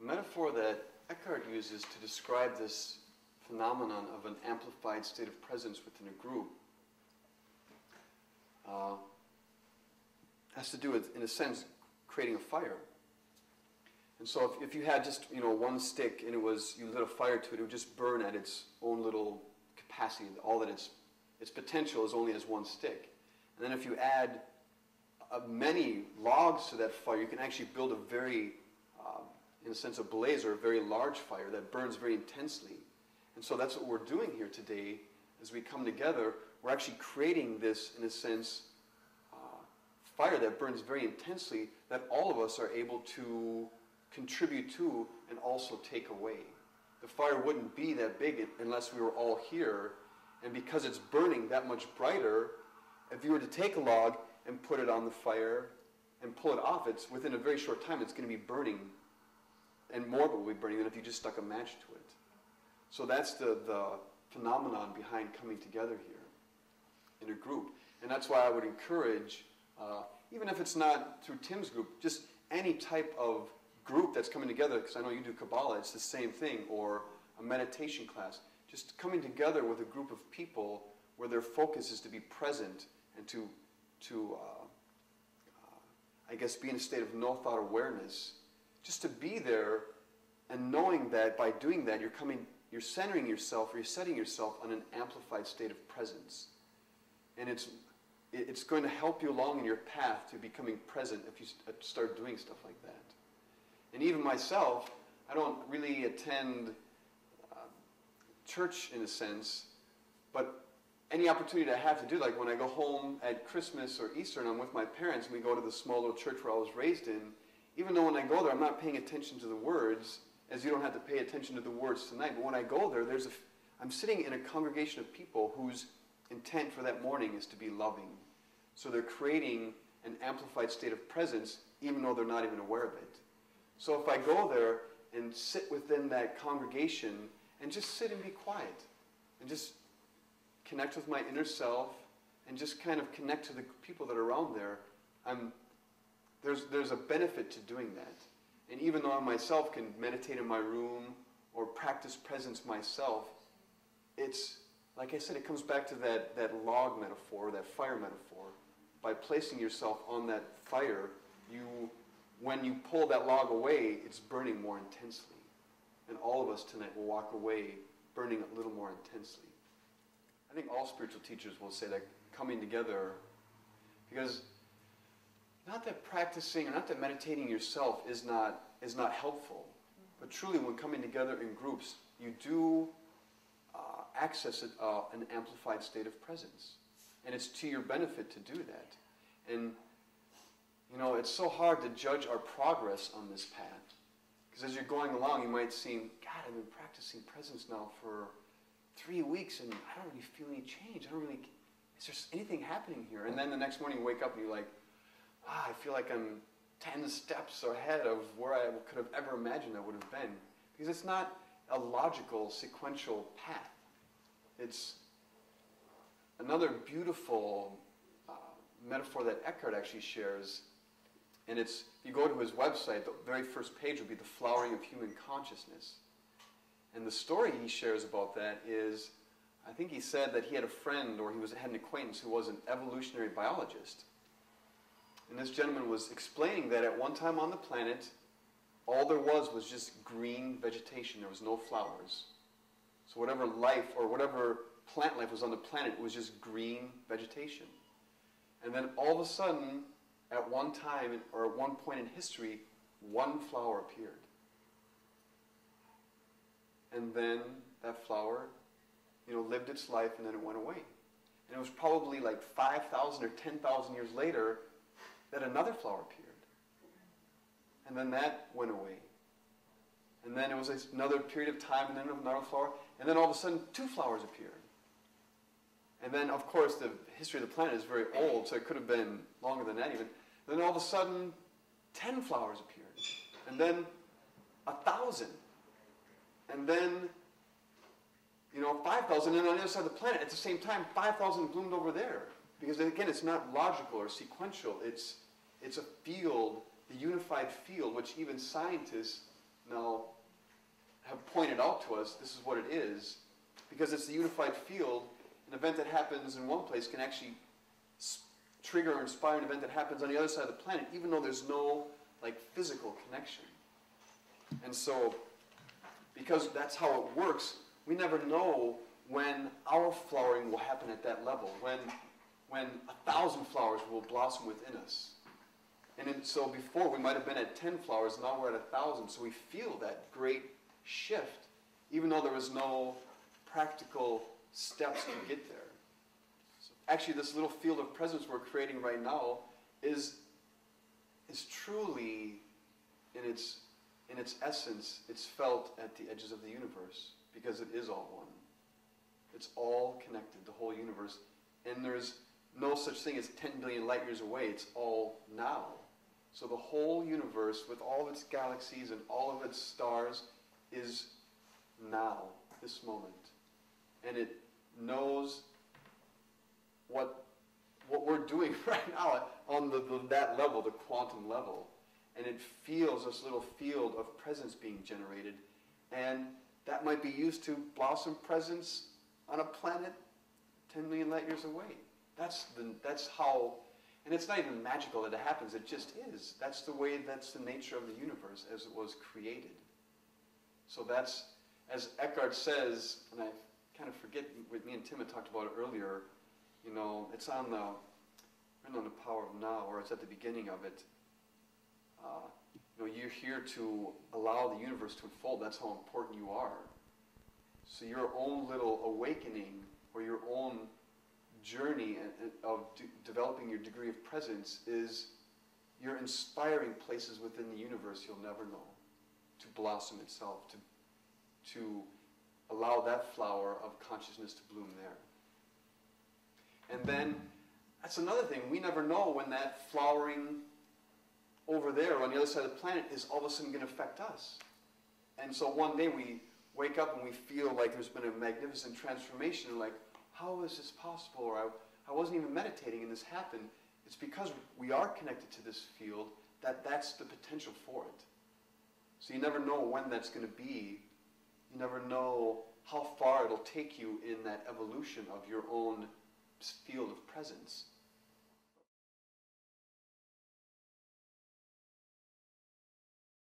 The metaphor that Eckhart uses to describe this phenomenon of an amplified state of presence within a group has to do with, in a sense, creating a fire. And so if you had just, one stick and you lit a fire to it, it would just burn at its own little capacity. All that its potential is only as one stick. And then if you add many logs to that fire, you can actually build a very, in a sense, a blaze or a very large fire that burns very intensely. And so that's what we're doing here today as we come together. We're actually creating this, in a sense, fire that burns very intensely that all of us are able to contribute to and also take away. The fire wouldn't be that big unless we were all here, and because it's burning that much brighter, if you were to take a log and put it on the fire and pull it off, within a very short time it's going to be burning, and more will be burning than if you just stuck a match to it. So that's the phenomenon behind coming together here in a group. And that's why I would encourage, even if it's not through Tim's group, just any type of group that's coming together, because I know you do Kabbalah, it's the same thing, or a meditation class, just coming together with a group of people where their focus is to be present and to I guess, be in a state of no-thought awareness, just to be there and knowing that by doing that you're centering yourself, or you're setting yourself on an amplified state of presence. And it's going to help you along in your path to becoming present if you start doing stuff like that. And even myself, I don't really attend church in a sense, but any opportunity I have to do, like when I go home at Christmas or Easter and I'm with my parents and we go to the small little church where I was raised in, even though when I go there I'm not paying attention to the words, as you don't have to pay attention to the words tonight, but when I go there, I'm sitting in a congregation of people whose intent for that morning is to be loving. So they're creating an amplified state of presence even though they're not even aware of it. So if I go there and sit within that congregation and just sit and be quiet and just connect with my inner self and just kind of connect to the people that are around there, there's a benefit to doing that. And even though I myself can meditate in my room or practice presence myself, it's, like I said, it comes back to that log metaphor, that fire metaphor. By placing yourself on that fire, when you pull that log away, it's burning more intensely. And all of us tonight will walk away burning a little more intensely. I think all spiritual teachers will say that coming together, because not that practicing or not that meditating yourself is not helpful, but truly when coming together in groups, you do access an amplified state of presence. And it's to your benefit to do that. And, it's so hard to judge our progress on this path. Because as you're going along, you might seem, God, I've been practicing presence now for 3 weeks and I don't really feel any change. Is there anything happening here? And then the next morning you wake up and you're like, I feel like I'm 10 steps ahead of where I could have ever imagined I would have been. Because it's not a logical, sequential path. It's another beautiful metaphor that Eckhart actually shares. And if you go to his website, the very first page will be the flowering of human consciousness. And the story he shares about that is, I think he said that he had a friend, or had an acquaintance who was an evolutionary biologist. And this gentleman was explaining that at one time on the planet, all there was just green vegetation. There was no flowers. So whatever life or whatever plant life was on the planet was just green vegetation. And then all of a sudden, at one time or at one point in history, one flower appeared. And then that flower, lived its life and then it went away. And it was probably like 5,000 or 10,000 years later that another flower appeared. And then that went away. And then it was another period of time and then another flower. And then all of a sudden, 2 flowers appeared. And then, of course, the history of the planet is very old, so it could have been longer than that even. Then all of a sudden, 10 flowers appeared. And then 1,000. And then, 5,000. And then on the other side of the planet, at the same time, 5,000 bloomed over there. Because, again, it's not logical or sequential. It's a field, the unified field, which even scientists now have pointed out to us this is what it is, because it's the unified field. An event that happens in one place can actually trigger or inspire an event that happens on the other side of the planet, even though there's no like physical connection. And so, because that's how it works, we never know when our flowering will happen at that level, when 1,000 flowers will blossom within us. And so before we might have been at 10 flowers, now we're at 1,000, so we feel that great shift, even though there was no practical steps to get there. So actually, this little field of presence we're creating right now is truly, in its essence, it's felt at the edges of the universe, because it is all one. It's all connected, the whole universe. And there's no such thing as 10 billion light years away. It's all now. So the whole universe, with all of its galaxies and all of its stars, is now, this moment. And it knows what we're doing right now on that level, the quantum level. And it feels this little field of presence being generated. And that might be used to blossom presence on a planet 10 million light years away. That's how, and it's not even magical that it happens, it just is. That's the nature of the universe as it was created. So that's, as Eckhart says, and I kind of forget what me and Tim had talked about it earlier, you know, it's on the Power of Now, or it's at the beginning of it. You know, you're here to allow the universe to unfold. That's how important you are. So your own little awakening, or your own journey of developing your degree of presence, is you're inspiring places within the universe you'll never know to blossom itself, to allow that flower of consciousness to bloom there. And then, that's another thing, we never know when that flowering over there on the other side of the planet is all of a sudden going to affect us. And so one day we wake up and we feel like there's been a magnificent transformation, and like, how is this possible? Or I wasn't even meditating and this happened. It's because we are connected to this field that's the potential for it. So you never know when that's going to be. You never know how far it'll take you in that evolution of your own field of presence.